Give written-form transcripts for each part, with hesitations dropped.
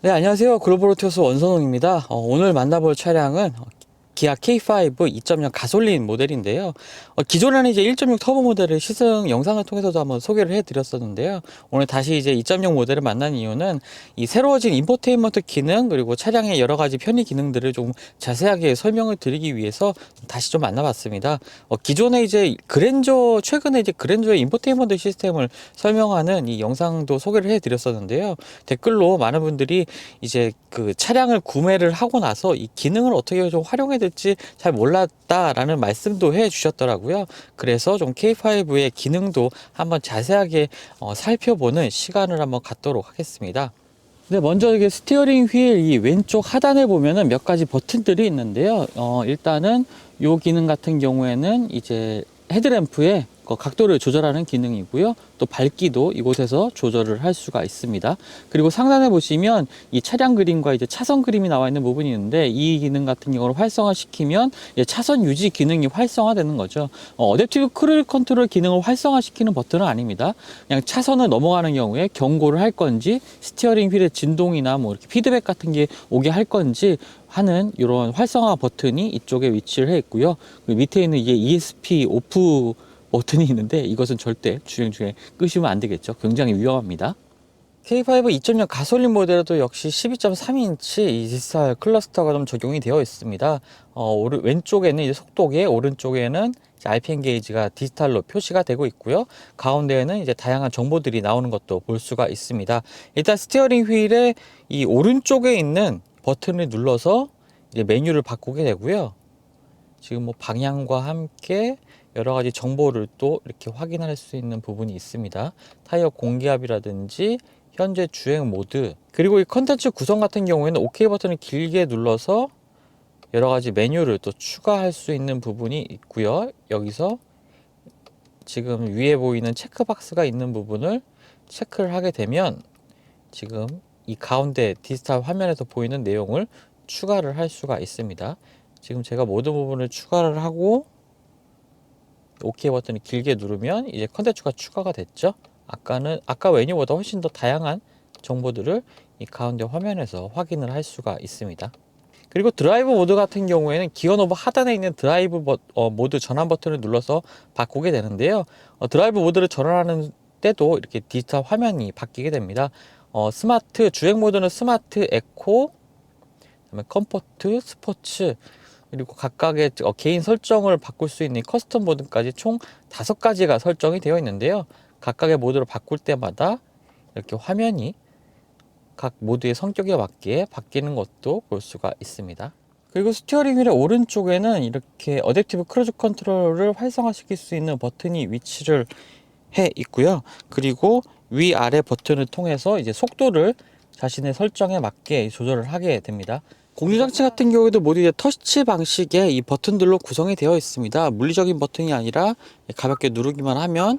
네, 안녕하세요. 글로벌오토스 원선홍입니다. 오늘 만나볼 차량은 기아 K5 2.0 가솔린 모델인데요. 기존에는 이제 1.6 터보 모델을 시승 영상을 통해서도 한번 소개를 해드렸었는데요. 오늘 다시 이제 2.0 모델을 만난 이유는 이 새로워진 인포테인먼트 기능 그리고 차량의 여러 가지 편의 기능들을 좀 자세하게 설명을 드리기 위해서 다시 좀 만나봤습니다. 기존에 이제 그랜저 최근에 이제 그랜저의 인포테인먼트 시스템을 설명하는 이 영상도 소개를 해드렸었는데요. 댓글로 많은 분들이 이제 그 차량을 구매를 하고 나서 이 기능을 어떻게 좀 활용해야 될지 잘 몰랐다라는 말씀도 해 주셨더라고요. 그래서 좀 K5의 기능도 한번 자세하게 살펴보는 시간을 한번 갖도록 하겠습니다. 네, 먼저 이게 스티어링 휠 이 왼쪽 하단에 보면은 몇 가지 버튼들이 있는데요. 일단은 요 기능 같은 경우에는 이제 헤드램프의 각도를 조절하는 기능이고요. 또 밝기도 이곳에서 조절을 할 수가 있습니다. 그리고 상단에 보시면 이 차량 그림과 이제 차선 그림이 나와 있는 부분이 있는데 이 기능 같은 경우를 활성화시키면 차선 유지 기능이 활성화되는 거죠. 어댑티브 크루즈 컨트롤 기능을 활성화시키는 버튼은 아닙니다. 그냥 차선을 넘어가는 경우에 경고를 할 건지 스티어링 휠의 진동이나 뭐 이렇게 피드백 같은 게 오게 할 건지 하는 이런 활성화 버튼이 이쪽에 위치를 해 있고요. 그 밑에 있는 이게 ESP 오프 버튼이 있는데 이것은 절대 주행 중에 끄시면 안 되겠죠. 굉장히 위험합니다. K5 2.0 가솔린 모델에도 역시 12.3인치 이 디지털 클러스터가 좀 적용이 되어 있습니다. 왼쪽에는 이제 속도계, 오른쪽에는 이제 RPM 게이지가 디지털로 표시가 되고 있고요. 가운데에는 이제 다양한 정보들이 나오는 것도 볼 수가 있습니다. 일단 스티어링 휠의 이 오른쪽에 있는 버튼을 눌러서 이제 메뉴를 바꾸게 되고요. 지금 뭐 방향과 함께 여러 가지 정보를 또 이렇게 확인할 수 있는 부분이 있습니다. 타이어 공기압이라든지 현재 주행 모드, 그리고 이 컨텐츠 구성 같은 경우에는 OK 버튼을 길게 눌러서 여러 가지 메뉴를 또 추가할 수 있는 부분이 있고요. 여기서 지금 위에 보이는 체크박스가 있는 부분을 체크를 하게 되면 지금 이 가운데 디지털 화면에서 보이는 내용을 추가를 할 수가 있습니다. 지금 제가 모든 부분을 추가를 하고 OK 버튼을 길게 누르면 이제 컨텐츠가 추가가 됐죠. 아까 메뉴보다 훨씬 더 다양한 정보들을 이 가운데 화면에서 확인을 할 수가 있습니다. 그리고 드라이브 모드 같은 경우에는 기어 노브 하단에 있는 드라이브 모드 전환 버튼을 눌러서 바꾸게 되는데요. 드라이브 모드를 전환하는 때도 이렇게 디지털 화면이 바뀌게 됩니다. 스마트 주행 모드는 스마트, 에코, 그다음에 컴포트, 스포츠, 그리고 각각의 개인 설정을 바꿀 수 있는 커스텀 모드까지 총 5가지가 설정이 되어 있는데요. 각각의 모드를 바꿀 때마다 이렇게 화면이 각 모드의 성격에 맞게 바뀌는 것도 볼 수가 있습니다. 그리고 스티어링 휠의 오른쪽에는 이렇게 어댑티브 크루즈 컨트롤을 활성화시킬 수 있는 버튼이 위치를 해 있고요. 그리고 위아래 버튼을 통해서 이제 속도를 자신의 설정에 맞게 조절을 하게 됩니다. 공유장치 같은 경우에도 모두 이제 터치 방식의 이 버튼들로 구성이 되어 있습니다. 물리적인 버튼이 아니라 가볍게 누르기만 하면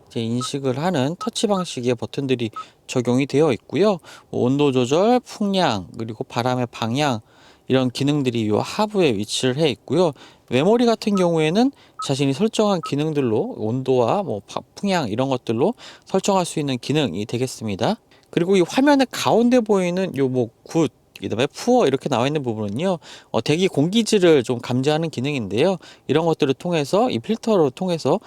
이제 인식을 하는 터치 방식의 버튼들이 적용이 되어 있고요. 온도 조절, 풍량, 그리고 바람의 방향 이런 기능들이 이 하부에 위치를 해 있고요. 메모리 같은 경우에는 자신이 설정한 기능들로 온도와 뭐 풍량 이런 것들로 설정할 수 있는 기능이 되겠습니다. 그리고 이 화면의 가운데 보이는 요뭐 굿, 그다음에 푸어 이렇게 나와 있는 부분은요, 대기 공기질을 좀 감지하는 기능인데요. 이런 것들을 통해서 이 필터를 통해서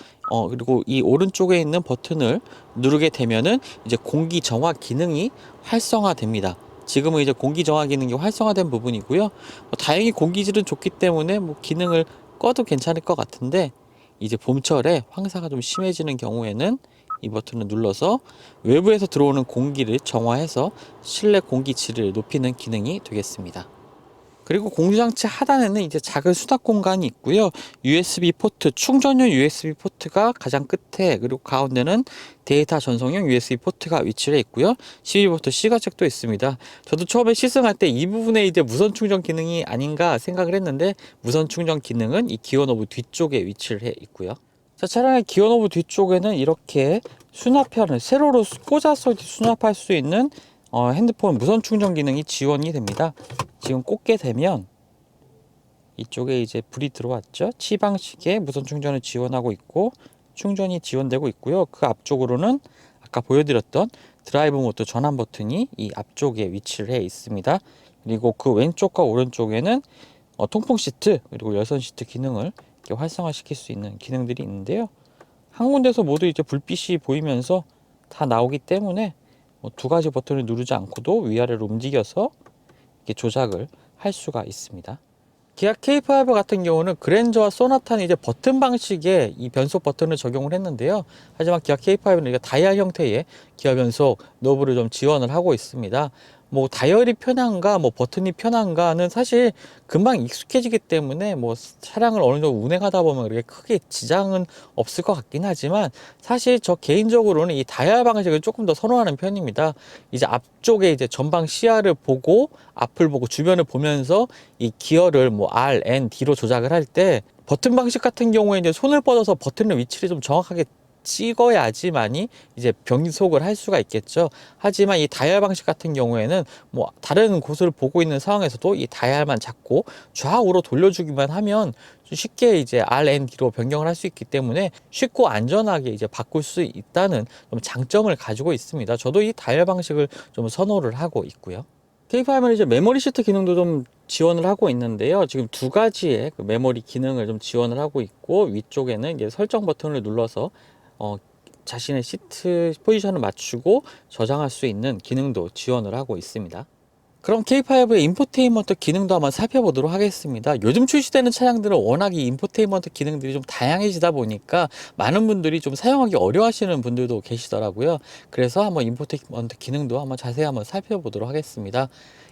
그리고 이 오른쪽에 있는 버튼을 누르게 되면은 이제 공기 정화 기능이 활성화됩니다. 지금은 이제 공기 정화 기능이 활성화된 부분이고요. 다행히 공기질은 좋기 때문에 뭐 기능을 꺼도 괜찮을 것 같은데 이제 봄철에 황사가 좀 심해지는 경우에는 이 버튼을 눌러서 외부에서 들어오는 공기를 정화해서 실내 공기질을 높이는 기능이 되겠습니다. 그리고 공유장치 하단에는 이제 작은 수납 공간이 있고요. USB 포트, 충전용 USB 포트가 가장 끝에, 그리고 가운데는 데이터 전송용 USB 포트가 위치해 있고요. 12V C 가책도 있습니다. 저도 처음에 시승할 때 이 부분에 이제 무선 충전 기능이 아닌가 생각을 했는데 무선 충전 기능은 이 기어 노브 뒤쪽에 위치를 해 있고요. 자, 차량의 기어 노브 뒤쪽에는 이렇게 수납편을 세로로 꽂아서 수납할 수 있는 핸드폰 무선 충전 기능이 지원이 됩니다. 지금 꽂게 되면 이쪽에 이제 불이 들어왔죠. 치 방식의 무선 충전을 지원하고 있고 충전이 지원되고 있고요. 그 앞쪽으로는 아까 보여드렸던 드라이브 모드 전환 버튼이 이 앞쪽에 위치를 해 있습니다. 그리고 그 왼쪽과 오른쪽에는 통풍 시트 그리고 열선 시트 기능을 이렇게 활성화시킬 수 있는 기능들이 있는데요. 한 군데서 모두 이제 불빛이 보이면서 다 나오기 때문에 두 가지 버튼을 누르지 않고도 위아래로 움직여서 이렇게 조작을 할 수가 있습니다. 기아 K5 같은 경우는 그랜저와 소나타는 이제 버튼 방식의 이 변속 버튼을 적용을 했는데요. 하지만 기아 K5는 이게 다이얼 형태의 기아 변속 노브를 좀 지원을 하고 있습니다. 뭐 다이얼이 편한가 뭐 버튼이 편한가는 사실 금방 익숙해지기 때문에 뭐 차량을 어느 정도 운행하다 보면 그렇게 크게 지장은 없을 것 같긴 하지만 사실 저 개인적으로는 이 다이얼 방식을 조금 더 선호하는 편입니다. 이제 앞쪽에 이제 전방 시야를 보고 앞을 보고 주변을 보면서 이 기어를 뭐 R, N, D로 조작을 할 때 버튼 방식 같은 경우에 이제 손을 뻗어서 버튼의 위치를 좀 정확하게 찍어야지만이 이제 변속을 할 수가 있겠죠. 하지만 이 다이얼 방식 같은 경우에는 뭐 다른 곳을 보고 있는 상황에서도 이 다이얼만 잡고 좌우로 돌려주기만 하면 쉽게 이제 R&D로 변경을 할 수 있기 때문에 쉽고 안전하게 이제 바꿀 수 있다는 좀 장점을 가지고 있습니다. 저도 이 다이얼 방식을 좀 선호를 하고 있고요. K5는 이제 메모리 시트 기능도 좀 지원을 하고 있는데요. 지금 두 가지의 그 메모리 기능을 좀 지원을 하고 있고 위쪽에는 이제 설정 버튼을 눌러서 자신의 시트 포지션을 맞추고 저장할 수 있는 기능도 지원을 하고 있습니다. 그럼 K5의 인포테인먼트 기능도 한번 살펴보도록 하겠습니다. 요즘 출시되는 차량들은 워낙 이 인포테인먼트 기능들이 좀 다양해지다 보니까 많은 분들이 좀 사용하기 어려워하시는 분들도 계시더라고요. 그래서 한번 인포테인먼트 기능도 한번 자세히 한번 살펴보도록 하겠습니다.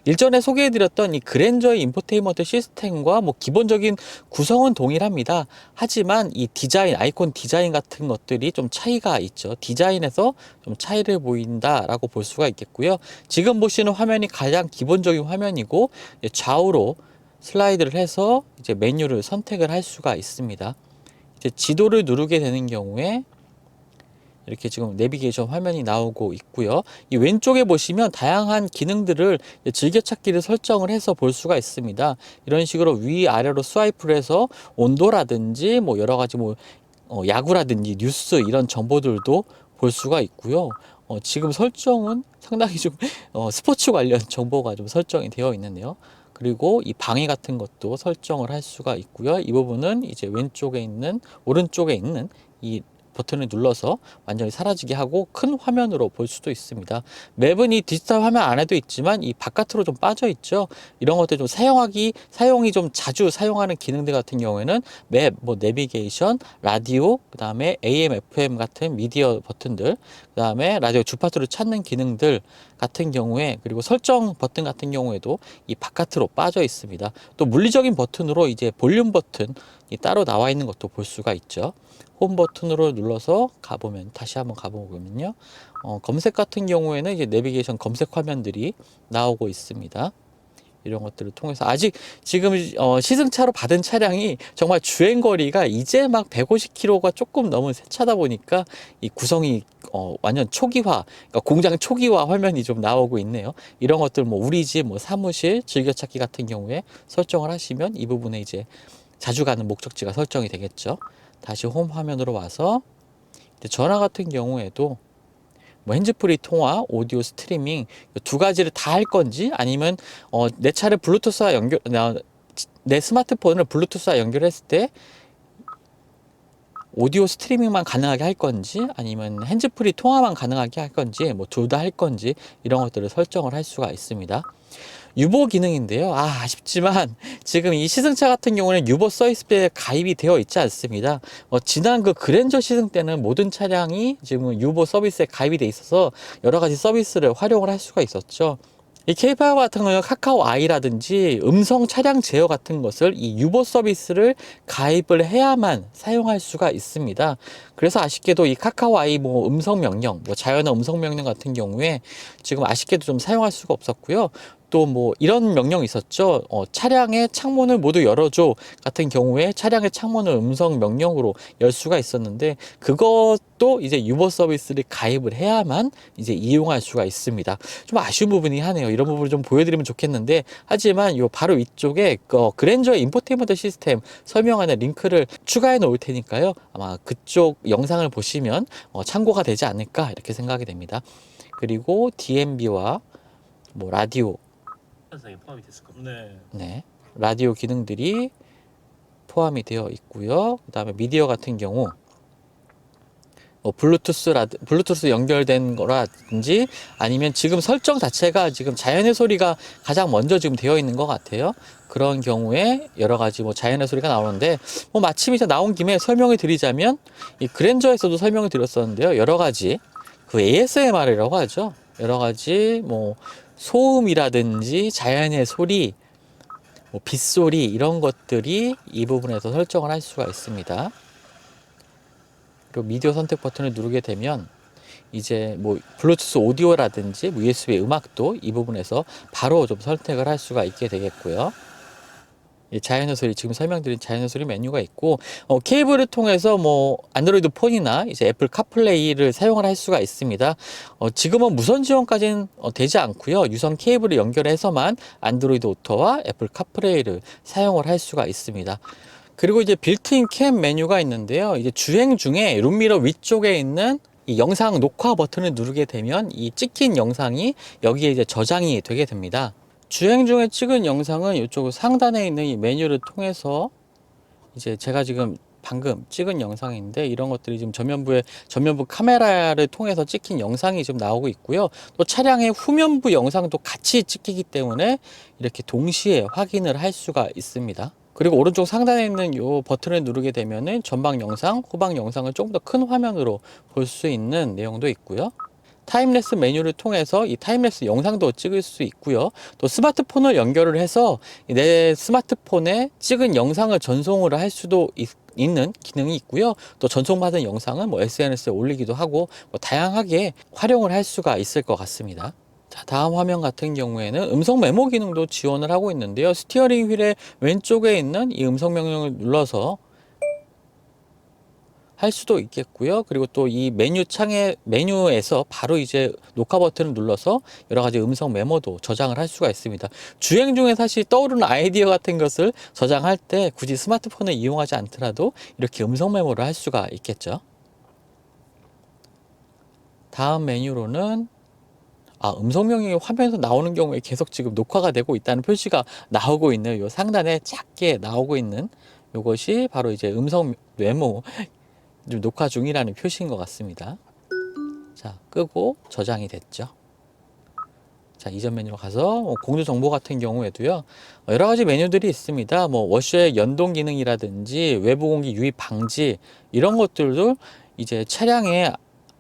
일전에 소개해드렸던 이 그랜저의 인포테인먼트 시스템과 뭐 기본적인 구성은 동일합니다. 하지만 이 디자인, 아이콘 디자인 같은 것들이 좀 차이가 있죠. 디자인에서 좀 차이를 보인다라고 볼 수가 있겠고요. 지금 보시는 화면이 가장 기본적인 화면이고 좌우로 슬라이드를 해서 이제 메뉴를 선택을 할 수가 있습니다. 이제 지도를 누르게 되는 경우에 이렇게 지금 내비게이션 화면이 나오고 있고요. 이 왼쪽에 보시면 다양한 기능들을 즐겨찾기를 설정을 해서 볼 수가 있습니다. 이런 식으로 위아래로 스와이프를 해서 온도라든지 뭐 여러 가지 뭐 야구라든지 뉴스 이런 정보들도 볼 수가 있고요. 지금 설정은 상당히 좀 스포츠 관련 정보가 좀 설정이 되어 있는데요. 그리고 이 방해 같은 것도 설정을 할 수가 있고요. 이 부분은 이제 왼쪽에 있는 오른쪽에 있는 이 버튼을 눌러서 완전히 사라지게 하고 큰 화면으로 볼 수도 있습니다. 맵은 이 디지털 화면 안에도 있지만 이 바깥으로 좀 빠져 있죠. 이런 것들 좀 사용이 좀 자주 사용하는 기능들 같은 경우에는 맵, 뭐 내비게이션, 라디오, 그 다음에 AM, FM 같은 미디어 버튼들, 그 다음에 라디오 주파수를 찾는 기능들 같은 경우에 그리고 설정 버튼 같은 경우에도 이 바깥으로 빠져 있습니다. 또 물리적인 버튼으로 이제 볼륨 버튼이 따로 나와 있는 것도 볼 수가 있죠. 홈 버튼으로 눌러서 가보면 다시 한번 가보면요. 검색 같은 경우에는 이제 내비게이션 검색 화면들이 나오고 있습니다. 이런 것들을 통해서 아직 지금 시승차로 받은 차량이 정말 주행거리가 이제 막 150km가 조금 넘은 새 차다 보니까 이 구성이 완전 초기화, 그러니까 공장 초기화 화면이 좀 나오고 있네요. 이런 것들 뭐 우리 집, 뭐 사무실, 즐겨찾기 같은 경우에 설정을 하시면 이 부분에 이제 자주 가는 목적지가 설정이 되겠죠. 다시 홈 화면으로 와서 전화 같은 경우에도 뭐 핸즈프리 통화, 오디오 스트리밍 두 가지를 다 할 건지 아니면 내 차를 블루투스와 내 스마트폰을 블루투스와 연결했을 때 오디오 스트리밍만 가능하게 할 건지 아니면 핸즈프리 통화만 가능하게 할 건지 뭐 둘 다 할 건지 이런 것들을 설정을 할 수가 있습니다. 유보 기능인데요. 아쉽지만 지금 이 시승차 같은 경우는 유보 서비스에 가입이 되어 있지 않습니다. 지난 그 그랜저 시승 때는 모든 차량이 지금 유보 서비스에 가입이 돼 있어서 여러 가지 서비스를 활용을 할 수가 있었죠. 이 K5 같은 경우는 카카오 아이라든지 음성 차량 제어 같은 것을 이 유보 서비스를 가입을 해야만 사용할 수가 있습니다. 그래서 아쉽게도 이 카카오 아이 뭐 음성 명령, 뭐 자연어 음성 명령 같은 경우에 지금 아쉽게도 좀 사용할 수가 없었고요. 또 뭐 이런 명령이 있었죠. 차량의 창문을 모두 열어줘 같은 경우에 차량의 창문을 음성 명령으로 열 수가 있었는데 그것도 이제 유보 서비스를 가입을 해야만 이제 이용할 수가 있습니다. 좀 아쉬운 부분이 하네요. 이런 부분을 좀 보여드리면 좋겠는데 하지만 요 바로 위쪽에 그랜저의 인포테인먼트 시스템 설명하는 링크를 추가해 놓을 테니까요. 아마 그쪽 영상을 보시면 참고가 되지 않을까 이렇게 생각이 됩니다. 그리고 DMB와 뭐 라디오, 상에 포함이 됐을 겁니다. 네. 네, 라디오 기능들이 포함이 되어 있고요. 그 다음에 미디어 같은 경우 뭐 블루투스 연결된 거라든지 아니면 지금 설정 자체가 지금 자연의 소리가 가장 먼저 지금 되어 있는 것 같아요. 그런 경우에 여러 가지 뭐 자연의 소리가 나오는데 뭐 마침 이제 나온 김에 설명을 드리자면 이 그랜저에서도 설명을 드렸었는데요. 여러 가지 그 ASMR이라고 하죠. 여러 가지 뭐 소음이라든지 자연의 소리, 뭐 빗소리 이런 것들이 이 부분에서 설정을 할 수가 있습니다. 그리고 미디어 선택 버튼을 누르게 되면 이제 뭐 블루투스 오디오라든지 뭐 USB 음악도 이 부분에서 바로 좀 선택을 할 수가 있게 되겠고요. 이 자연의 소리, 지금 설명드린 자연의 소리 메뉴가 있고, 케이블을 통해서 뭐 안드로이드 폰이나 이제 애플 카플레이를 사용을 할 수가 있습니다. 지금은 무선 지원까지는 되지 않고요. 유선 케이블을 연결해서만 안드로이드 오토와 애플 카플레이를 사용을 할 수가 있습니다. 그리고 이제 빌트인 캠 메뉴가 있는데요. 이제 주행 중에 룸미러 위쪽에 있는 이 영상 녹화 버튼을 누르게 되면 이 찍힌 영상이 여기에 이제 저장이 되게 됩니다. 주행 중에 찍은 영상은 이쪽 상단에 있는 이 메뉴를 통해서 이제 제가 지금 방금 찍은 영상인데 이런 것들이 지금 전면부 카메라를 통해서 찍힌 영상이 지금 나오고 있고요. 또 차량의 후면부 영상도 같이 찍히기 때문에 이렇게 동시에 확인을 할 수가 있습니다. 그리고 오른쪽 상단에 있는 이 버튼을 누르게 되면은 전방 영상, 후방 영상을 조금 더 큰 화면으로 볼 수 있는 내용도 있고요. 타임랩스 메뉴를 통해서 이 타임랩스 영상도 찍을 수 있고요. 또 스마트폰을 연결을 해서 내 스마트폰에 찍은 영상을 전송을 할 수도 있는 기능이 있고요. 또 전송받은 영상은 뭐 SNS에 올리기도 하고 뭐 다양하게 활용을 할 수가 있을 것 같습니다. 자, 다음 화면 같은 경우에는 음성 메모 기능도 지원을 하고 있는데요. 스티어링 휠의 왼쪽에 있는 이 음성 명령을 눌러서 할 수도 있겠고요. 그리고 또 이 메뉴에서 바로 이제 녹화 버튼을 눌러서 여러 가지 음성 메모도 저장을 할 수가 있습니다. 주행 중에 사실 떠오르는 아이디어 같은 것을 저장할 때 굳이 스마트폰을 이용하지 않더라도 이렇게 음성 메모를 할 수가 있겠죠. 다음 메뉴로는 음성 명령이 화면에서 나오는 경우에 계속 지금 녹화가 되고 있다는 표시가 나오고 있는 요 상단에 작게 나오고 있는 요것이 바로 이제 음성 메모 지금 녹화 중이라는 표시인 것 같습니다. 자, 끄고 저장이 됐죠. 자, 이전 메뉴로 가서 공조 정보 같은 경우에도요. 여러 가지 메뉴들이 있습니다. 뭐 워셔의 연동 기능이라든지 외부 공기 유입 방지 이런 것들도 이제 차량의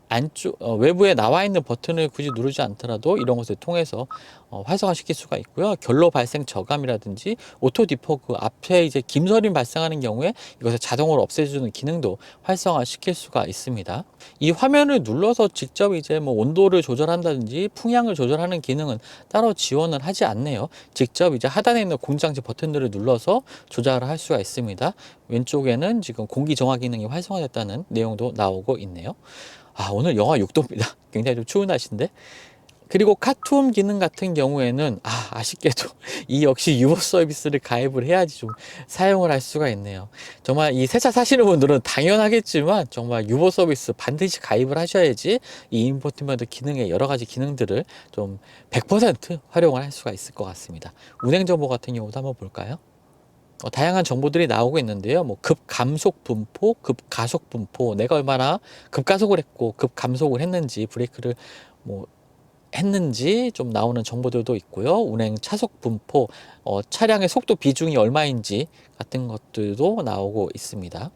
안쪽 외부에 나와 있는 버튼을 굳이 누르지 않더라도 이런 것을 통해서 활성화시킬 수가 있고요. 결로 발생 저감이라든지 오토 디퍼그 앞에 이제 김서림 발생하는 경우에 이것을 자동으로 없애주는 기능도 활성화시킬 수가 있습니다. 이 화면을 눌러서 직접 이제 뭐 온도를 조절한다든지 풍향을 조절하는 기능은 따로 지원을 하지 않네요. 직접 이제 하단에 있는 공장지 버튼들을 눌러서 조절을 할 수가 있습니다. 왼쪽에는 지금 공기 정화 기능이 활성화됐다는 내용도 나오고 있네요. 오늘 영하 6도입니다. 굉장히 좀 추운 날씨인데. 그리고 카투음 기능 같은 경우에는 아쉽게도 이 역시 유보 서비스를 가입을 해야지 좀 사용을 할 수가 있네요. 정말 이 새 차 사시는 분들은 당연하겠지만 정말 유보 서비스 반드시 가입을 하셔야지 이 인포테인먼트 기능의 여러 가지 기능들을 좀 100% 활용을 할 수가 있을 것 같습니다. 운행 정보 같은 경우도 한번 볼까요? 다양한 정보들이 나오고 있는데요. 뭐 급감속 분포, 급가속 분포, 내가 얼마나 급가속을 했고 급감속을 했는지, 브레이크를 뭐 했는지 좀 나오는 정보들도 있고요. 운행 차속 분포, 차량의 속도 비중이 얼마인지 같은 것들도 나오고 있습니다.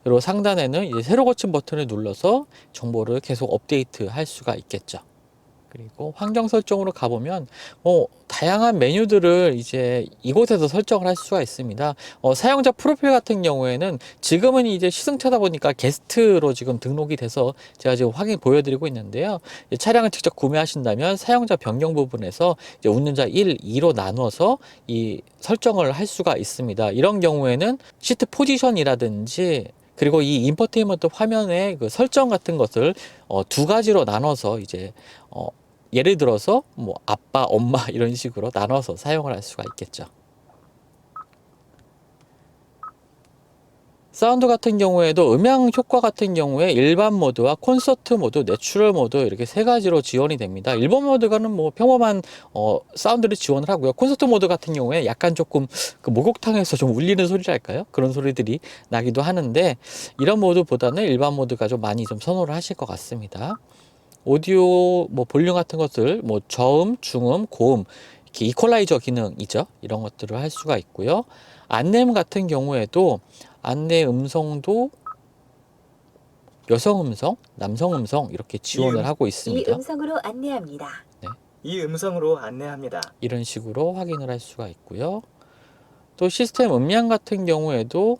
그리고 상단에는 이제 새로 고침 버튼을 눌러서 정보를 계속 업데이트 할 수가 있겠죠. 그리고 환경 설정으로 가보면 다양한 메뉴들을 이제 이곳에서 설정을 할 수가 있습니다. 사용자 프로필 같은 경우에는 지금은 이제 시승차다 보니까 게스트로 지금 등록이 돼서 제가 지금 확인 보여드리고 있는데요. 차량을 직접 구매하신다면 사용자 변경 부분에서 이제 운전자 1, 2로 나눠서 이 설정을 할 수가 있습니다. 이런 경우에는 시트 포지션이라든지 그리고 이 인포테인먼트 화면의 그 설정 같은 것을 두 가지로 나눠서 이제 예를 들어서 뭐 아빠, 엄마 이런 식으로 나눠서 사용을 할 수가 있겠죠. 사운드 같은 경우에도 음향 효과 같은 경우에 일반 모드와 콘서트 모드, 내추럴 모드 이렇게 세 가지로 지원이 됩니다. 일반 모드가는 뭐 평범한 사운드를 지원을 하고요. 콘서트 모드 같은 경우에 약간 조금 그 목욕탕에서 좀 울리는 소리랄까요? 그런 소리들이 나기도 하는데 이런 모드보다는 일반 모드가 좀 많이 좀 선호를 하실 것 같습니다. 오디오 뭐 볼륨 같은 것들 뭐 저음, 중음, 고음 이렇게 이퀄라이저 기능이죠. 이런 것들을 할 수가 있고요. 안내음 같은 경우에도 안내 음성도 여성 음성, 남성 음성 이렇게 지원을 하고 이 있습니다. 음성으로 안내합니다. 이 음성으로 안내합니다. 이런 식으로 확인을 할 수가 있고요. 또 시스템 음량 같은 경우에도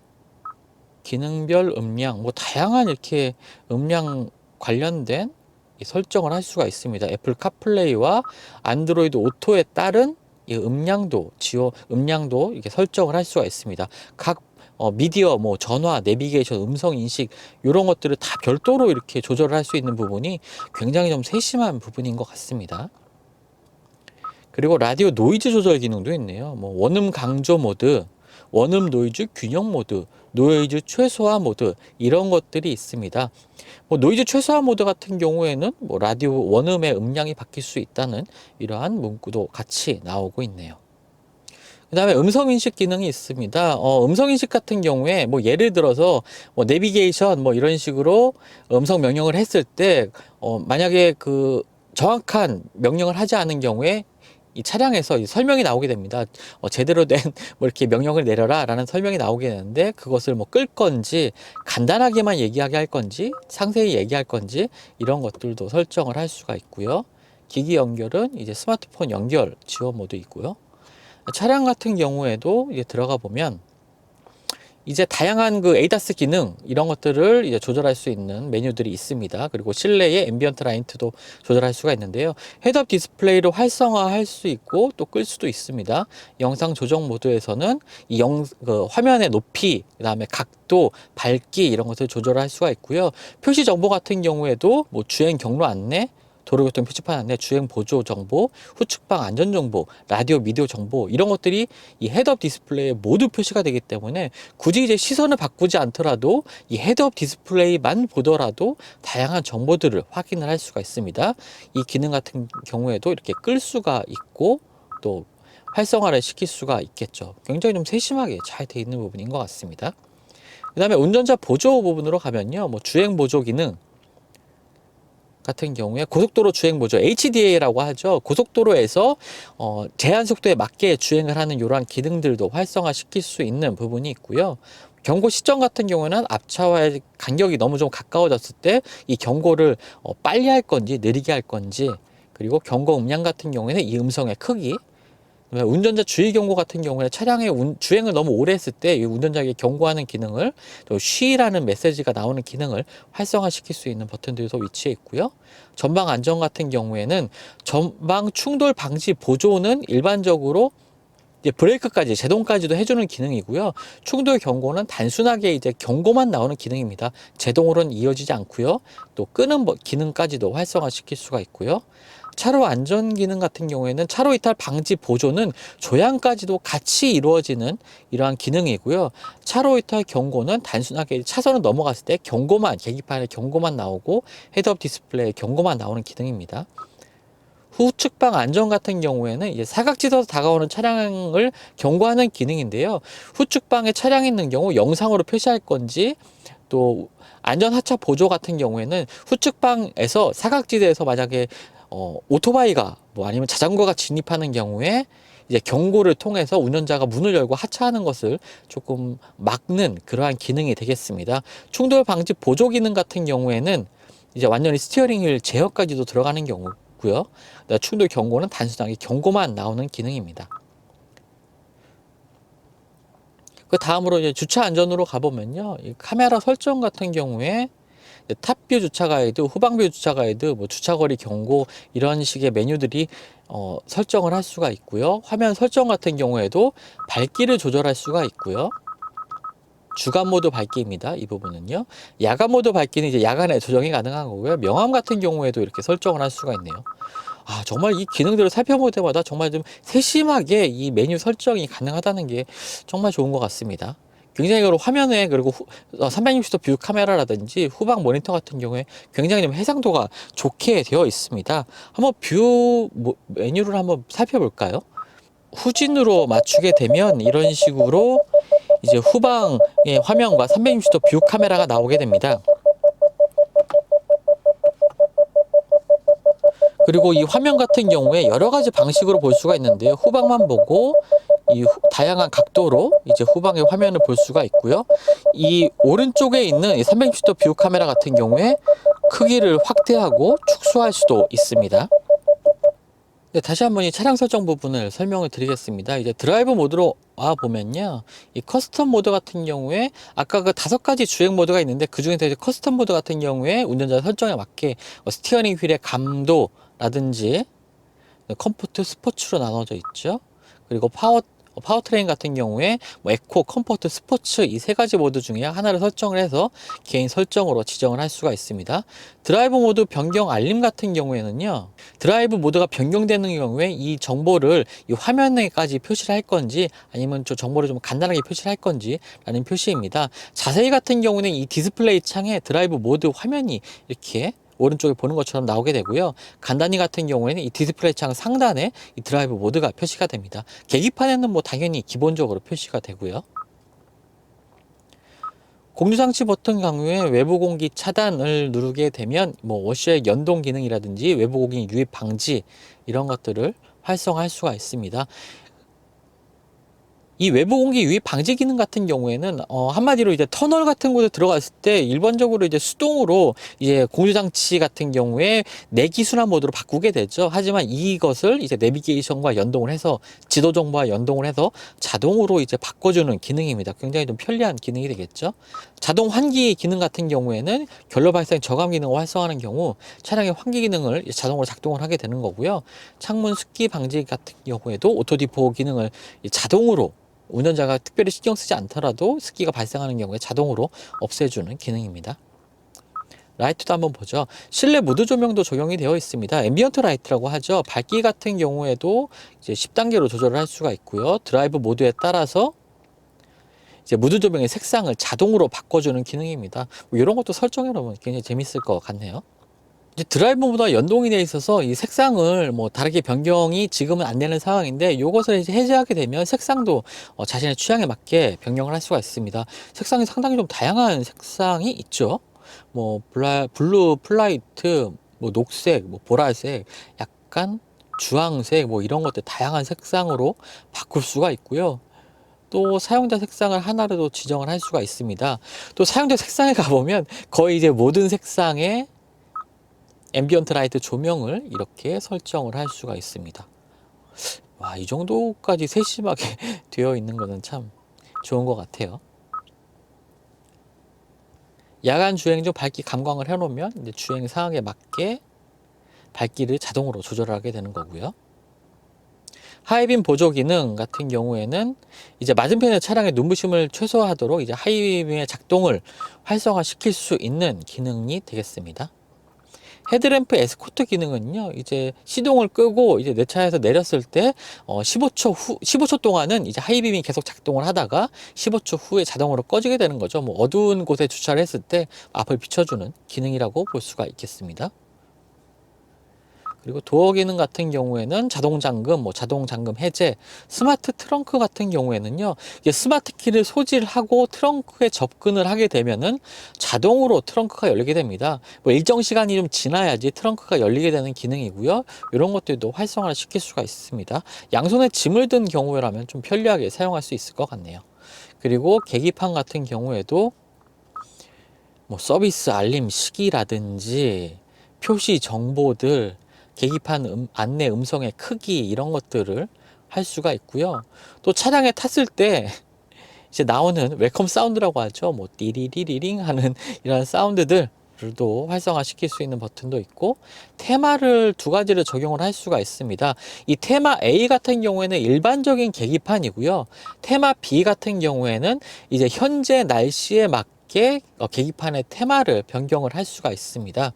기능별 음량, 뭐 다양한 이렇게 음량 관련된 이 설정을 할 수가 있습니다. 애플 카플레이와 안드로이드 오토에 따른 이 음량도 이렇게 설정을 할 수가 있습니다. 각 미디어, 뭐 전화, 내비게이션, 음성 인식 이런 것들을 다 별도로 이렇게 조절을 할 수 있는 부분이 굉장히 좀 세심한 부분인 것 같습니다. 그리고 라디오 노이즈 조절 기능도 있네요. 뭐 원음 강조 모드, 원음 노이즈 균형 모드, 노이즈 최소화 모드 이런 것들이 있습니다. 뭐 노이즈 최소화 모드 같은 경우에는 뭐 라디오 원음의 음량이 바뀔 수 있다는 이러한 문구도 같이 나오고 있네요. 그 다음에 음성인식 기능이 있습니다. 음성인식 같은 경우에 뭐 예를 들어서 뭐 내비게이션 뭐 이런 식으로 음성 명령을 했을 때 만약에 그 정확한 명령을 하지 않은 경우에 이 차량에서 이 설명이 나오게 됩니다. 제대로 된 뭐 이렇게 명령을 내려라 라는 설명이 나오게 되는데 그것을 뭐 끌 건지 간단하게만 얘기하게 할 건지 상세히 얘기할 건지 이런 것들도 설정을 할 수가 있고요. 기기 연결은 이제 스마트폰 연결 지원 모드 있고요. 차량 같은 경우에도 이제 들어가 보면 이제 다양한 그 에이다스 기능 이런 것들을 이제 조절할 수 있는 메뉴들이 있습니다. 그리고 실내의 앰비언트 라이트도 조절할 수가 있는데요. 헤드업 디스플레이를 활성화할 수 있고 또 끌 수도 있습니다. 영상 조정 모드에서는 이 화면의 높이, 그다음에 각도, 밝기 이런 것을 조절할 수가 있고요. 표시 정보 같은 경우에도 뭐 주행 경로 안내, 도로교통 표지판 안내, 주행 보조 정보, 후측방 안전 정보, 라디오 미디어 정보 이런 것들이 이 헤드업 디스플레이에 모두 표시가 되기 때문에 굳이 이제 시선을 바꾸지 않더라도 이 헤드업 디스플레이만 보더라도 다양한 정보들을 확인을 할 수가 있습니다. 이 기능 같은 경우에도 이렇게 끌 수가 있고 또 활성화를 시킬 수가 있겠죠. 굉장히 좀 세심하게 잘 돼 있는 부분인 것 같습니다. 그 다음에 운전자 보조 부분으로 가면요, 뭐 주행 보조 기능 같은 경우에 고속도로 주행 보조 HDA라고 하죠. 고속도로에서 제한 속도에 맞게 주행을 하는 이러한 기능들도 활성화시킬 수 있는 부분이 있고요. 경고 시점 같은 경우는 앞차와의 간격이 너무 좀 가까워졌을 때 이 경고를 빨리 할 건지 느리게 할 건지, 그리고 경고 음량 같은 경우에는 이 음성의 크기, 운전자 주의 경고 같은 경우에 차량의 주행을 너무 오래 했을 때 이 운전자에게 경고하는 기능을, 또 쉬라는 메시지가 나오는 기능을 활성화시킬 수 있는 버튼들도 위치해 있고요. 전방 안전 같은 경우에는 전방 충돌 방지 보조는 일반적으로 이제 브레이크까지 제동까지도 해주는 기능이고요. 충돌 경고는 단순하게 이제 경고만 나오는 기능입니다. 제동으로는 이어지지 않고요. 또 끄는 기능까지도 활성화시킬 수가 있고요. 차로 안전 기능 같은 경우에는 차로 이탈 방지 보조는 조향까지도 같이 이루어지는 이러한 기능이고요. 차로 이탈 경고는 단순하게 차선을 넘어갔을 때 경고만, 계기판에 경고만 나오고 헤드업 디스플레이에 경고만 나오는 기능입니다. 후측방 안전 같은 경우에는 이제 사각지대에서 다가오는 차량을 경고하는 기능인데요. 후측방에 차량이 있는 경우 영상으로 표시할 건지, 또 안전 하차 보조 같은 경우에는 후측방에서 사각지대에서 만약에 오토바이가 뭐 아니면 자전거가 진입하는 경우에 이제 경고를 통해서 운전자가 문을 열고 하차하는 것을 조금 막는 그러한 기능이 되겠습니다. 충돌 방지 보조 기능 같은 경우에는 이제 완전히 스티어링 휠 제어까지도 들어가는 경우고요. 충돌 경고는 단순하게 경고만 나오는 기능입니다. 그 다음으로 이제 주차 안전으로 가보면요, 이 카메라 설정 같은 경우에 탑뷰 주차 가이드, 후방뷰 주차 가이드, 뭐 주차거리 경고 이런 식의 메뉴들이 설정을 할 수가 있고요. 화면 설정 같은 경우에도 밝기를 조절할 수가 있고요. 주간 모드 밝기입니다. 이 부분은요. 야간 모드 밝기는 이제 야간에 조정이 가능한 거고요. 명암 같은 경우에도 이렇게 설정을 할 수가 있네요. 정말 이 기능들을 살펴볼 때마다 정말 좀 세심하게 이 메뉴 설정이 가능하다는 게 정말 좋은 것 같습니다. 굉장히 화면에 그리고 360도 뷰 카메라라든지 후방 모니터 같은 경우에 굉장히 좀 해상도가 좋게 되어 있습니다. 한번 뷰 메뉴를 한번 살펴볼까요? 후진으로 맞추게 되면 이런 식으로 이제 후방의 화면과 360도 뷰 카메라가 나오게 됩니다. 그리고 이 화면 같은 경우에 여러 가지 방식으로 볼 수가 있는데요. 후방만 보고 이 다양한 각도로 이제 후방의 화면을 볼 수가 있고요. 이 오른쪽에 있는 360도 뷰 카메라 같은 경우에 크기를 확대하고 축소할 수도 있습니다. 네, 다시 한번 이 차량 설정 부분을 설명을 드리겠습니다. 이제 드라이브 모드로 와 보면요, 이 커스텀 모드 같은 경우에 아까 그 5가지 주행 모드가 있는데 그 중에서 이제 커스텀 모드 같은 경우에 운전자 설정에 맞게 스티어링 휠의 감도라든지 컴포트, 스포츠로 나눠져 있죠. 그리고 파워트레인 같은 경우에 에코, 컴포트, 스포츠 이 3가지 모드 중에 하나를 설정을 해서 개인 설정으로 지정을 할 수가 있습니다. 드라이브 모드 변경 알림 같은 경우에는요, 드라이브 모드가 변경되는 경우에 이 정보를 이 화면에까지 표시를 할 건지 아니면 저 정보를 좀 간단하게 표시를 할 건지 라는 표시입니다. 자세히 같은 경우는 이 디스플레이 창에 드라이브 모드 화면이 이렇게 오른쪽에 보는 것처럼 나오게 되고요. 간단히 같은 경우에는 이 디스플레이 창 상단에 이 드라이브 모드가 표시가 됩니다. 계기판에는 뭐 당연히 기본적으로 표시가 되고요. 공유장치 버튼 경우에 외부 공기 차단을 누르게 되면 뭐 워셔액 연동 기능이라든지 외부 공기 유입 방지 이런 것들을 활성화할 수가 있습니다. 이 외부 공기 유입 방지 기능 같은 경우에는 한마디로 이제 터널 같은 곳에 들어갔을 때 일반적으로 이제 수동으로 이제 공유 장치 같은 경우에 내기 순환 모드로 바꾸게 되죠. 하지만 이것을 이제 내비게이션과 연동을 해서 지도 정보와 연동을 해서 자동으로 이제 바꿔주는 기능입니다. 굉장히 좀 편리한 기능이 되겠죠. 자동 환기 기능 같은 경우에는 결로 발생 저감 기능을 활성화하는 경우 차량의 환기 기능을 자동으로 작동을 하게 되는 거고요. 창문 습기 방지 같은 경우에도 오토 디포 기능을 자동으로 운전자가 특별히 신경 쓰지 않더라도 습기가 발생하는 경우에 자동으로 없애주는 기능입니다. 라이트도 한번 보죠. 실내 무드 조명도 적용이 되어 있습니다. 앰비언트 라이트라고 하죠. 밝기 같은 경우에도 이제 10단계로 조절을 할 수가 있고요. 드라이브 모드에 따라서 이제 무드 조명의 색상을 자동으로 바꿔주는 기능입니다. 이런 것도 설정해 놓으면 굉장히 재밌을 것 같네요. 이제 드라이브보다 연동이 되어 있어서 이 색상을 뭐 다르게 변경이 지금은 안 되는 상황인데 이것을 이제 해제하게 되면 색상도 자신의 취향에 맞게 변경을 할 수가 있습니다. 색상이 상당히 좀 다양한 색상이 있죠. 뭐 블루 플라이트, 뭐 녹색, 뭐 보라색, 약간 주황색 뭐 이런 것들 다양한 색상으로 바꿀 수가 있고요. 또 사용자 색상을 하나로 지정을 할 수가 있습니다. 또 사용자 색상에 가보면 거의 이제 모든 색상의 앰비언트 라이트 조명을 이렇게 설정을 할 수가 있습니다. 와, 이 정도까지 세심하게 되어 있는 것은 참 좋은 것 같아요. 야간 주행 중 밝기 감광을 해놓으면 이제 주행 상황에 맞게 밝기를 자동으로 조절하게 되는 거고요. 하이빔 보조 기능 같은 경우에는 이제 맞은편의 차량의 눈부심을 최소화하도록 이제 하이빔의 작동을 활성화시킬 수 있는 기능이 되겠습니다. 헤드램프 에스코트 기능은요, 이제 시동을 끄고 이제 내 차에서 내렸을 때 15초 동안은 이제 하이빔이 계속 작동을 하다가 15초 후에 자동으로 꺼지게 되는 거죠. 뭐 어두운 곳에 주차를 했을 때 앞을 비춰주는 기능이라고 볼 수가 있겠습니다. 그리고 도어 기능 같은 경우에는 자동 잠금, 뭐 자동 잠금 해제, 스마트 트렁크 같은 경우에는요, 이제 스마트 키를 소지하고 트렁크에 접근을 하게 되면은 자동으로 트렁크가 열리게 됩니다. 뭐 일정 시간이 좀 지나야지 트렁크가 열리게 되는 기능이고요. 이런 것들도 활성화를 시킬 수가 있습니다. 양손에 짐을 든 경우라면 좀 편리하게 사용할 수 있을 것 같네요. 그리고 계기판 같은 경우에도 뭐 서비스 알림 시기라든지 표시 정보들, 계기판 안내 음성의 크기 이런 것들을 할 수가 있고요. 또 차량에 탔을 때 이제 나오는 웰컴 사운드라고 하죠. 뭐 띠리리리링 하는 이런 사운드들도 활성화시킬 수 있는 버튼도 있고, 테마를 2가지를 적용을 할 수가 있습니다. 이 테마 A 같은 경우에는 일반적인 계기판이고요. 테마 B 같은 경우에는 이제 현재 날씨에 맞게 계기판의 테마를 변경을 할 수가 있습니다.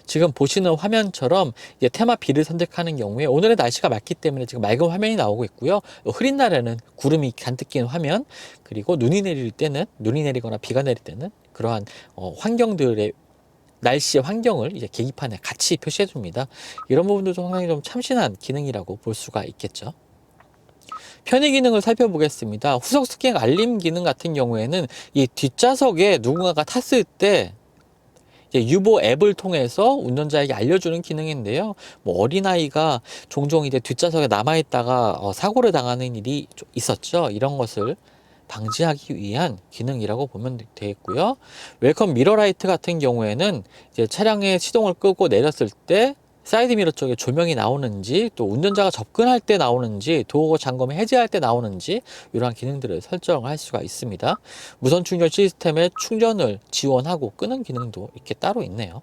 지금 보시는 화면처럼 이제 테마 B를 선택하는 경우에 오늘의 날씨가 맑기 때문에 지금 맑은 화면이 나오고 있고요. 흐린 날에는 구름이 잔뜩 낀 화면, 그리고 눈이 내리거나 비가 내릴 때는 그러한 환경들의 날씨의 환경을 이제 계기판에 같이 표시해 줍니다. 이런 부분도 상당히 좀 참신한 기능이라고 볼 수가 있겠죠. 편의 기능을 살펴보겠습니다. 후속 스캔 알림 기능 같은 경우에는 이 뒷좌석에 누군가가 탔을 때 이제 유보 앱을 통해서 운전자에게 알려주는 기능인데요. 뭐 어린아이가 종종 이제 뒷좌석에 남아있다가 사고를 당하는 일이 있었죠. 이런 것을 방지하기 위한 기능이라고 보면 되겠고요. 웰컴 미러라이트 같은 경우에는 이제 차량의 시동을 끄고 내렸을 때 사이드 미러 쪽에 조명이 나오는지, 또 운전자가 접근할 때 나오는지, 도어 잠금을 해제할 때 나오는지 이러한 기능들을 설정할 수가 있습니다. 무선 충전 시스템의 충전을 지원하고 끄는 기능도 이렇게 따로 있네요.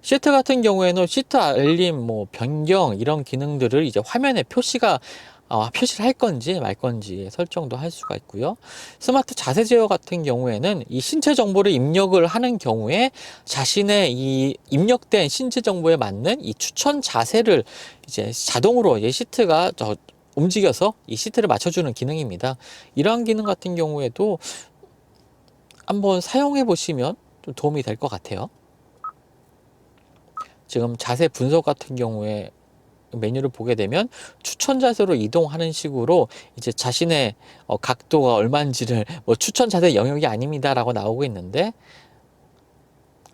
시트 같은 경우에는 시트 알림, 뭐 변경 이런 기능들을 이제 화면에 표시를 할 건지 말 건지 설정도 할 수가 있고요. 스마트 자세 제어 같은 경우에는 이 신체 정보를 입력을 하는 경우에 자신의 이 입력된 신체 정보에 맞는 이 추천 자세를 이제 자동으로 이제 시트가 움직여서 이 시트를 맞춰주는 기능입니다. 이러한 기능 같은 경우에도 한번 사용해 보시면 좀 도움이 될 것 같아요. 지금 자세 분석 같은 경우에 메뉴를 보게 되면 추천 자세로 이동하는 식으로 이제 자신의 각도가 얼마인지를 뭐 추천 자세 영역이 아닙니다라고 나오고 있는데,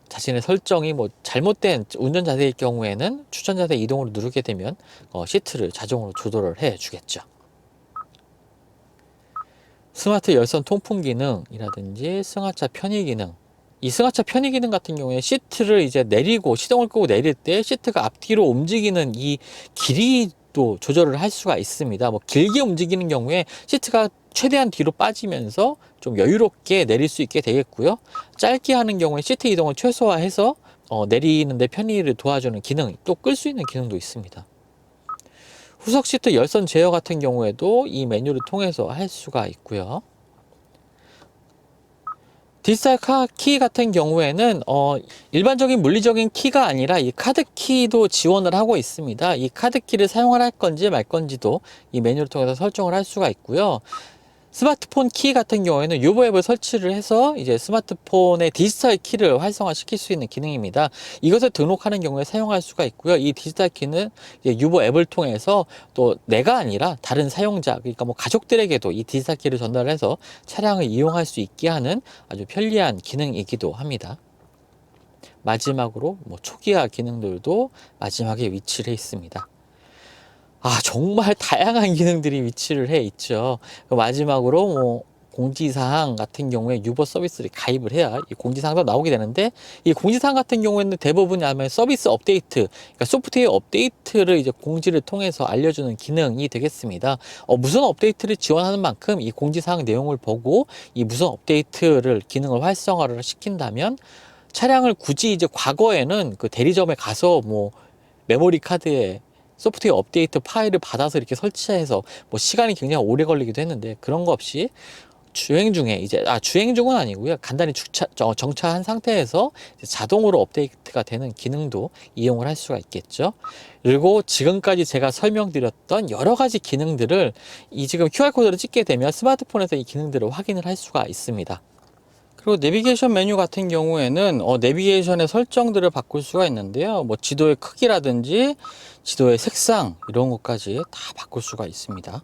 자신의 설정이 뭐 잘못된 운전 자세일 경우에는 추천 자세 이동으로 누르게 되면 시트를 자동으로 조절을 해 주겠죠. 스마트 열선 통풍 기능이라든지 승하차 편의 기능, 이 승하차 편의 기능 같은 경우에 시트를 이제 내리고 시동을 끄고 내릴 때 시트가 앞뒤로 움직이는 이 길이도 조절을 할 수가 있습니다. 뭐 길게 움직이는 경우에 시트가 최대한 뒤로 빠지면서 좀 여유롭게 내릴 수 있게 되겠고요. 짧게 하는 경우에 시트 이동을 최소화해서 내리는데 편의를 도와주는 기능, 또 끌 수 있는 기능도 있습니다. 후석 시트 열선 제어 같은 경우에도 이 메뉴를 통해서 할 수가 있고요. 디지털 키 같은 경우에는 일반적인 물리적인 키가 아니라 이 카드 키도 지원을 하고 있습니다. 이 카드 키를 사용할 건지 말 건지도 이 메뉴를 통해서 설정을 할 수가 있고요. 스마트폰 키 같은 경우에는 유보 앱을 설치를 해서 이제 스마트폰의 디지털 키를 활성화시킬 수 있는 기능입니다. 이것을 등록하는 경우에 사용할 수가 있고요. 이 디지털 키는 이제 유보 앱을 통해서 또 내가 아니라 다른 사용자, 그러니까 뭐 가족들에게도 이 디지털 키를 전달해서 차량을 이용할 수 있게 하는 아주 편리한 기능이기도 합니다. 마지막으로 뭐 초기화 기능들도 마지막에 위치를 해 있습니다. 정말 다양한 기능들이 위치를 해 있죠. 마지막으로 뭐 공지사항 같은 경우에 유버 서비스를 가입을 해야 이 공지사항도 나오게 되는데, 이 공지사항 같은 경우에는 대부분이 아마 서비스 업데이트, 그러니까 소프트웨어 업데이트를 이제 공지를 통해서 알려주는 기능이 되겠습니다. 무선 업데이트를 지원하는 만큼 이 공지사항 내용을 보고 이 무선 업데이트를 기능을 활성화를 시킨다면, 차량을 굳이 이제 과거에는 그 대리점에 가서 뭐 메모리 카드에 소프트웨어 업데이트 파일을 받아서 이렇게 설치해서 뭐 시간이 굉장히 오래 걸리기도 했는데, 그런 거 없이 주행 중에 이제 주행 중은 아니고요, 간단히 정차한 상태에서 자동으로 업데이트가 되는 기능도 이용을 할 수가 있겠죠. 그리고 지금까지 제가 설명드렸던 여러 가지 기능들을 이 지금 QR코드를 찍게 되면 스마트폰에서 이 기능들을 확인을 할 수가 있습니다. 그리고 내비게이션 메뉴 같은 경우에는 내비게이션의 설정들을 바꿀 수가 있는데요. 뭐 지도의 크기라든지 지도의 색상 이런 것까지 다 바꿀 수가 있습니다.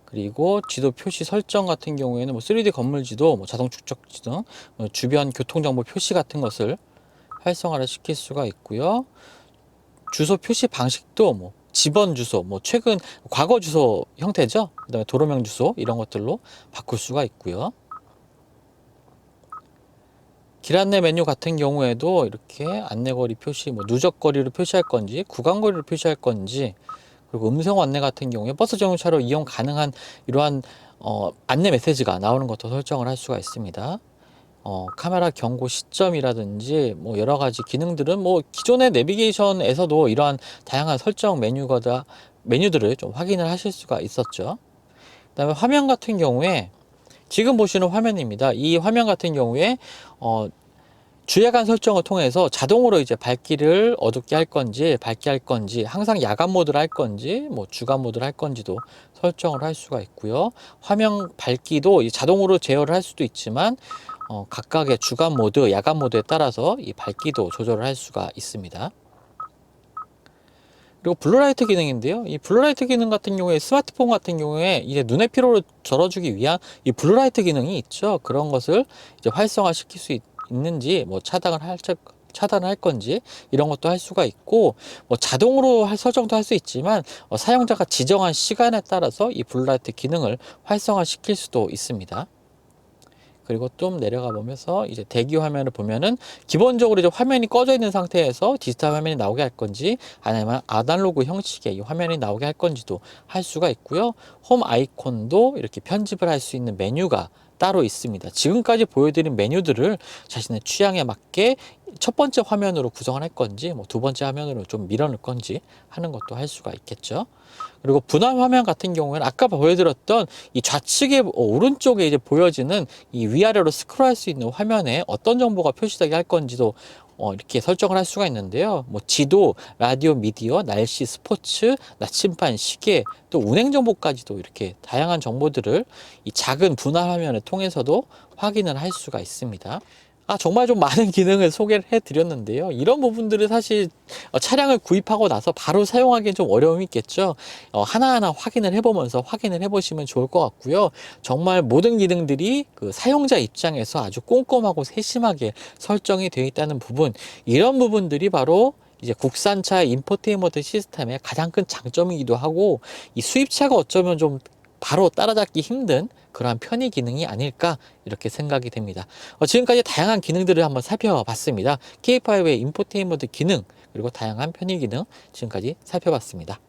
그리고 지도 표시 설정 같은 경우에는 뭐 3D 건물 지도, 뭐 자동 축적지 등 주변 교통정보 표시 같은 것을 활성화를 시킬 수가 있고요. 주소 표시 방식도 뭐 집원 주소, 뭐 최근 과거 주소 형태죠. 그다음에 도로명 주소 이런 것들로 바꿀 수가 있고요. 길 안내 메뉴 같은 경우에도 이렇게 안내거리 표시, 뭐 누적거리를 표시할 건지 구간거리를 표시할 건지, 그리고 음성 안내 같은 경우에 버스 전용차로 이용 가능한 이러한 안내 메시지가 나오는 것도 설정을 할 수가 있습니다. 카메라 경고 시점이라든지 뭐 여러 가지 기능들은 뭐 기존의 내비게이션에서도 이러한 다양한 설정 메뉴들을 좀 확인을 하실 수가 있었죠. 그다음에 화면 같은 경우에 지금 보시는 화면입니다. 이 화면 같은 경우에 주야간 설정을 통해서 자동으로 이제 밝기를 어둡게 할 건지 밝게 할 건지, 항상 야간 모드를 할 건지 뭐 주간 모드를 할 건지도 설정을 할 수가 있고요. 화면 밝기도 이 자동으로 제어를 할 수도 있지만 각각의 주간 모드, 야간 모드에 따라서 이 밝기도 조절을 할 수가 있습니다. 그리고 블루라이트 기능인데요. 이 블루라이트 기능 같은 경우에 스마트폰 같은 경우에 이제 눈의 피로를 덜어주기 위한 이 블루라이트 기능이 있죠. 그런 것을 이제 활성화시킬 수 있는지, 뭐 차단을 할 건지 이런 것도 할 수가 있고, 뭐 자동으로 설정도 할 수 있지만 사용자가 지정한 시간에 따라서 이 블루라이트 기능을 활성화시킬 수도 있습니다. 그리고 좀 내려가 보면서 이제 대기 화면을 보면은 기본적으로 이제 화면이 꺼져 있는 상태에서 디지털 화면이 나오게 할 건지, 아니면 아날로그 형식의 이 화면이 나오게 할 건지도 할 수가 있고요. 홈 아이콘도 이렇게 편집을 할 수 있는 메뉴가 따로 있습니다. 지금까지 보여드린 메뉴들을 자신의 취향에 맞게 첫 번째 화면으로 구성을 할 건지, 뭐 두 번째 화면으로 좀 밀어넣을 건지 하는 것도 할 수가 있겠죠. 그리고 분할 화면 같은 경우에는 아까 보여드렸던 이 좌측에 오른쪽에 이제 보여지는 이 위아래로 스크롤할 수 있는 화면에 어떤 정보가 표시되게 할 건지도 이렇게 설정을 할 수가 있는데요. 뭐 지도, 라디오, 미디어, 날씨, 스포츠, 나침반, 시계, 또 운행 정보까지도 이렇게 다양한 정보들을 이 작은 분할 화면을 통해서도 확인을 할 수가 있습니다. 정말 좀 많은 기능을 소개를 해드렸는데요. 이런 부분들을 사실 차량을 구입하고 나서 바로 사용하기엔 좀 어려움이 있겠죠. 하나하나 확인을 해보시면 좋을 것 같고요. 정말 모든 기능들이 그 사용자 입장에서 아주 꼼꼼하고 세심하게 설정이 되어 있다는 부분, 이런 부분들이 바로 이제 국산차 인포테인먼트 시스템의 가장 큰 장점이기도 하고, 이 수입차가 어쩌면 좀 바로 따라잡기 힘든 그러한 편의 기능이 아닐까 이렇게 생각이 됩니다. 지금까지 다양한 기능들을 한번 살펴봤습니다. K5의 인포테인먼트 기능, 그리고 다양한 편의 기능 지금까지 살펴봤습니다.